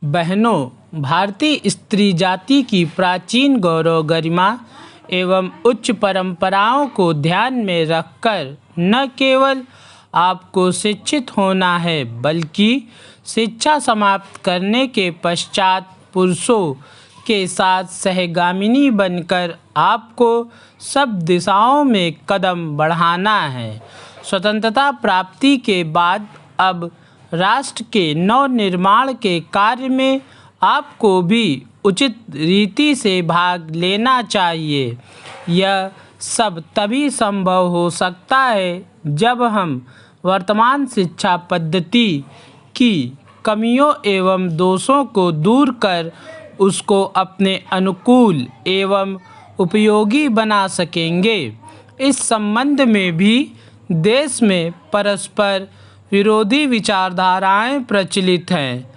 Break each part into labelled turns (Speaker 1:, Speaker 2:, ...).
Speaker 1: बहनों, भारतीय स्त्री जाति की प्राचीन गौरव, गरिमा एवं उच्च परंपराओं को ध्यान में रखकर न केवल आपको शिक्षित होना है, बल्कि शिक्षा समाप्त करने के पश्चात पुरुषों के साथ सहगामिनी बनकर आपको सब दिशाओं में कदम बढ़ाना है। स्वतंत्रता प्राप्ति के बाद अब राष्ट्र के नवनिर्माण के कार्य में आपको भी उचित रीति से भाग लेना चाहिए। यह सब तभी संभव हो सकता है जब हम वर्तमान शिक्षा पद्धति की कमियों एवं दोषों को दूर कर उसको अपने अनुकूल एवं उपयोगी बना सकेंगे। इस संबंध में भी देश में परस्पर विरोधी विचारधाराएं प्रचलित हैं।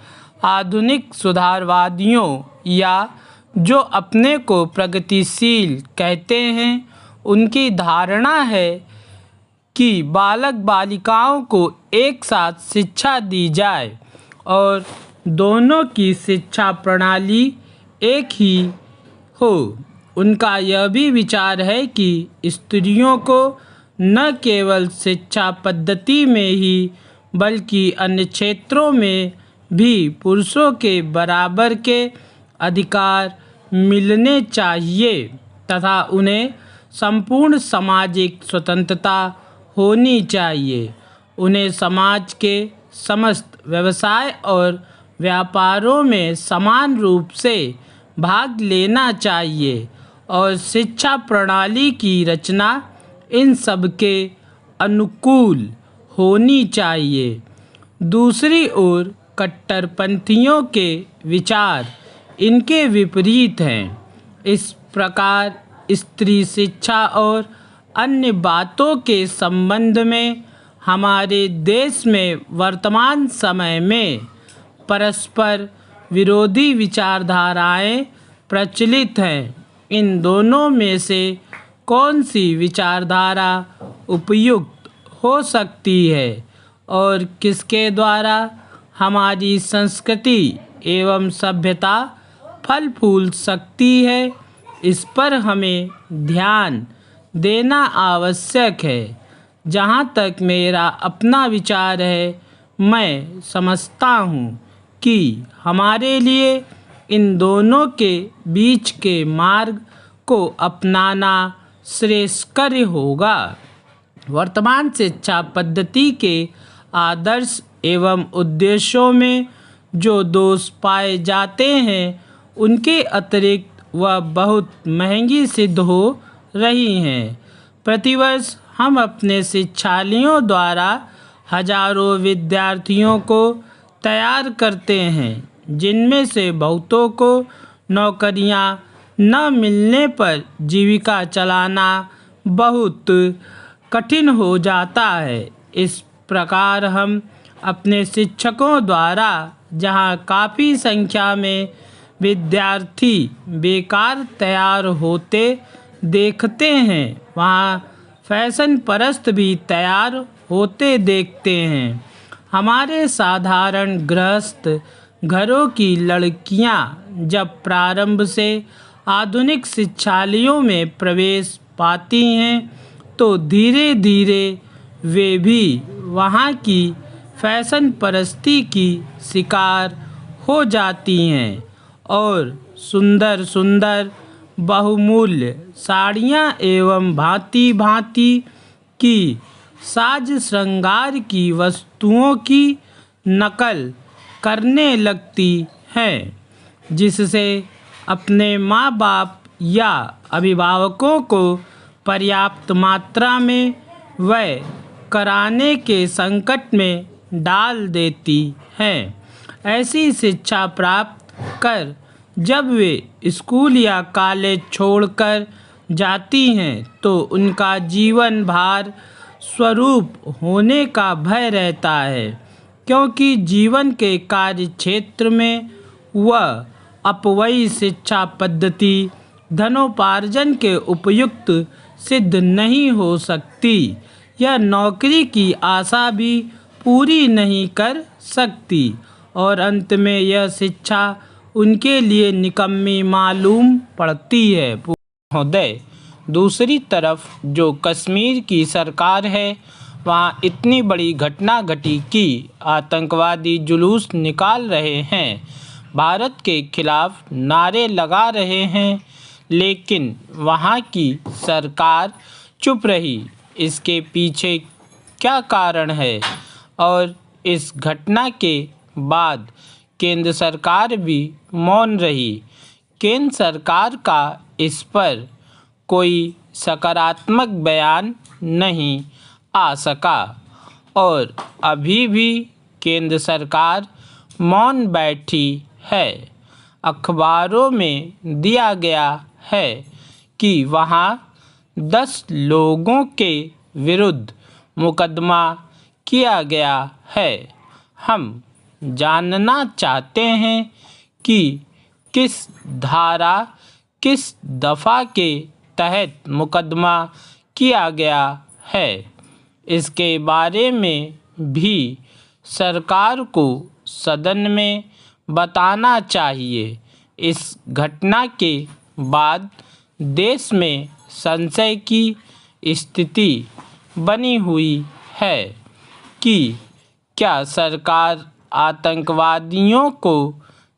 Speaker 1: आधुनिक सुधारवादियों या जो अपने को प्रगतिशील कहते हैं, उनकी धारणा है कि बालक बालिकाओं को एक साथ शिक्षा दी जाए और दोनों की शिक्षा प्रणाली एक ही हो। उनका यह भी विचार है कि स्त्रियों को न केवल शिक्षा पद्धति में ही बल्कि अन्य क्षेत्रों में भी पुरुषों के बराबर के अधिकार मिलने चाहिए तथा उन्हें संपूर्ण सामाजिक स्वतंत्रता होनी चाहिए। उन्हें समाज के समस्त व्यवसाय और व्यापारों में समान रूप से भाग लेना चाहिए और शिक्षा प्रणाली की रचना इन सब के अनुकूल होनी चाहिए। दूसरी ओर कट्टरपंथियों के विचार इनके विपरीत हैं। इस प्रकार स्त्री शिक्षा और अन्य बातों के संबंध में हमारे देश में वर्तमान समय में परस्पर विरोधी विचारधाराएं प्रचलित हैं। इन दोनों में से कौन सी विचारधारा उपयुक्त हो सकती है और किसके द्वारा हमारी संस्कृति एवं सभ्यता फल फूल सकती है, इस पर हमें ध्यान देना आवश्यक है। जहाँ तक मेरा अपना विचार है, मैं समझता हूँ कि हमारे लिए इन दोनों के बीच के मार्ग को अपनाना श्रेयस्कर होगा। वर्तमान शिक्षा पद्धति के आदर्श एवं उद्देश्यों में जो दोष पाए जाते हैं, उनके अतिरिक्त वह बहुत महंगी सिद्ध हो रही हैं। प्रतिवर्ष हम अपने शिक्षालयों द्वारा हजारों विद्यार्थियों को तैयार करते हैं, जिनमें से बहुतों को नौकरियां न मिलने पर जीविका चलाना बहुत कठिन हो जाता है। इस प्रकार हम अपने शिक्षकों द्वारा जहाँ काफ़ी संख्या में विद्यार्थी बेकार तैयार होते देखते हैं, वहाँ फैशन परस्त भी तैयार होते देखते हैं। हमारे साधारण गृहस्थ घरों की लड़कियां जब प्रारंभ से आधुनिक शिक्षालयों में प्रवेश पाती हैं, तो धीरे धीरे वे भी वहाँ की फैशन परस्ती की शिकार हो जाती हैं और सुंदर सुंदर बहुमूल्य साड़ियाँ एवं भांति भांति की साज श्रृंगार की वस्तुओं की नकल करने लगती हैं, जिससे अपने माँ बाप या अभिभावकों को पर्याप्त मात्रा में व्यय कराने के संकट में डाल देती हैं। ऐसी शिक्षा प्राप्त कर जब वे स्कूल या कॉलेज छोड़कर जाती हैं, तो उनका जीवन भार स्वरूप होने का भय रहता है, क्योंकि जीवन के कार्य क्षेत्र में वह अपव्ययी शिक्षा पद्धति धनोपार्जन के उपयुक्त सिद्ध नहीं हो सकती। यह नौकरी की आशा भी पूरी नहीं कर सकती और अंत में यह शिक्षा उनके लिए निकम्मी मालूम पड़ती है। महोदय, दूसरी तरफ जो कश्मीर की सरकार है, वहाँ इतनी बड़ी घटना घटी कि आतंकवादी जुलूस निकाल रहे हैं, भारत के खिलाफ नारे लगा रहे हैं, लेकिन वहाँ की सरकार चुप रही। इसके पीछे क्या कारण है? और इस घटना के बाद केंद्र सरकार भी मौन रही। केंद्र सरकार का इस पर कोई सकारात्मक बयान नहीं आ सका और अभी भी केंद्र सरकार मौन बैठी है। अखबारों में दिया गया है कि वहाँ 10 लोगों के विरुद्ध मुकदमा किया गया है। हम जानना चाहते हैं कि किस धारा, किस दफ़ा के तहत मुकदमा किया गया है। इसके बारे में भी सरकार को सदन में बताना चाहिए। इस घटना के बाद देश में संशय की स्थिति बनी हुई है कि क्या सरकार आतंकवादियों को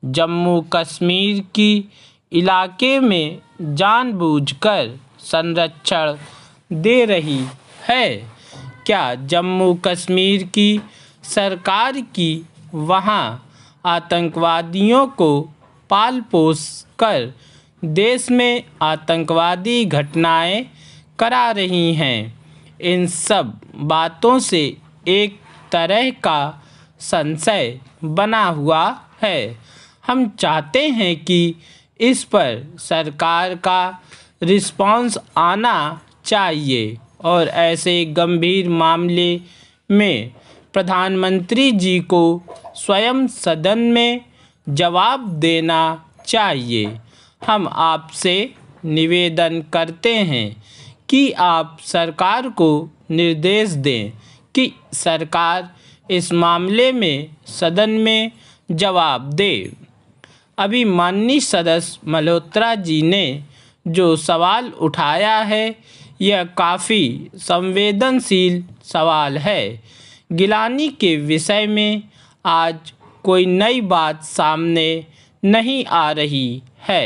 Speaker 1: जम्मू कश्मीर की इलाके में जानबूझकर संरक्षण दे रही है? क्या जम्मू कश्मीर की सरकार की वहाँ आतंकवादियों को पाल पोस कर देश में आतंकवादी घटनाएं करा रही हैं? इन सब बातों से एक तरह का संशय बना हुआ है। हम चाहते हैं कि इस पर सरकार का रिस्पॉन्स आना चाहिए और ऐसे गंभीर मामले में प्रधानमंत्री जी को स्वयं सदन में जवाब देना चाहिए। हम आपसे निवेदन करते हैं कि आप सरकार को निर्देश दें कि सरकार इस मामले में सदन में जवाब दे। अभी माननीय सदस्य मल्होत्रा जी ने जो सवाल उठाया है, यह काफ़ी संवेदनशील सवाल है। गिलानी के विषय में आज कोई नई बात सामने नहीं आ रही है।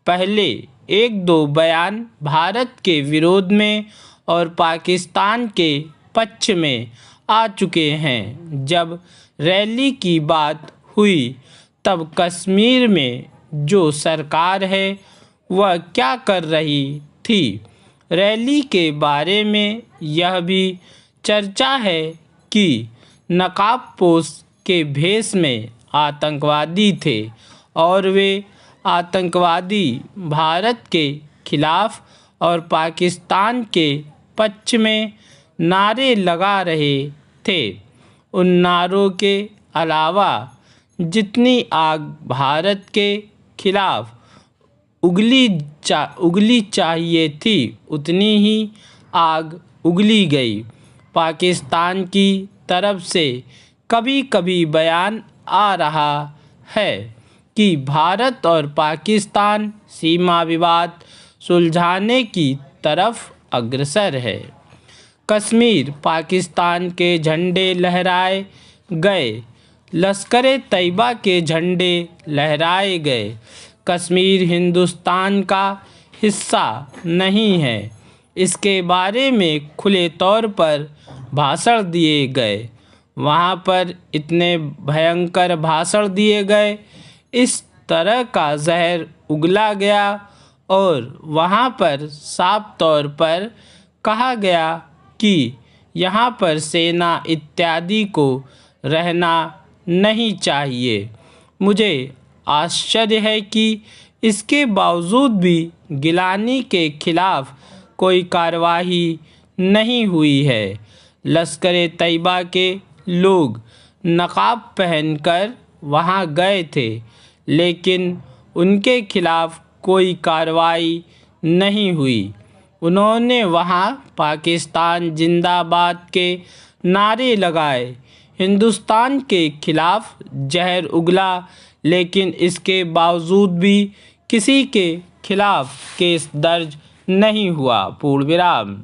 Speaker 1: पहले 1-2 बयान भारत के विरोध में और पाकिस्तान के पक्ष में आ चुके हैं। जब रैली की बात हुई तब कश्मीर में जो सरकार है वह क्या कर रही थी, रैली के बारे में यह भी चर्चा है कि नकाबपोश के भेष में आतंकवादी थे और वे आतंकवादी भारत के खिलाफ और पाकिस्तान के पक्ष में नारे लगा रहे थे। उन नारों के अलावा जितनी आग भारत के खिलाफ उगली चाहिए थी, उतनी ही आग उगली गई। पाकिस्तान की तरफ से कभी कभी बयान आ रहा है कि भारत और पाकिस्तान सीमा विवाद सुलझाने की तरफ अग्रसर है। कश्मीर पाकिस्तान के झंडे लहराए गए, लश्कर-ए-तैयबा के झंडे लहराए गए। कश्मीर हिंदुस्तान का हिस्सा नहीं है, इसके बारे में खुले तौर पर भाषण दिए गए। वहाँ पर इतने भयंकर भाषण दिए गए, इस तरह का जहर उगला गया और वहाँ पर साफ तौर पर कहा गया कि यहाँ पर सेना इत्यादि को रहना नहीं चाहिए। मुझे आश्चर्य है कि इसके बावजूद भी गिलानी के खिलाफ कोई कार्रवाई नहीं हुई है। लश्कर-ए-तैयबा के लोग नकाब पहनकर वहाँ गए थे, लेकिन उनके खिलाफ कोई कार्रवाई नहीं हुई। उन्होंने वहाँ पाकिस्तान जिंदाबाद के नारे लगाए। हिंदुस्तान के खिलाफ जहर उगला, लेकिन इसके बावजूद भी किसी के खिलाफ केस दर्ज नहीं हुआ। पूर्ण विराम।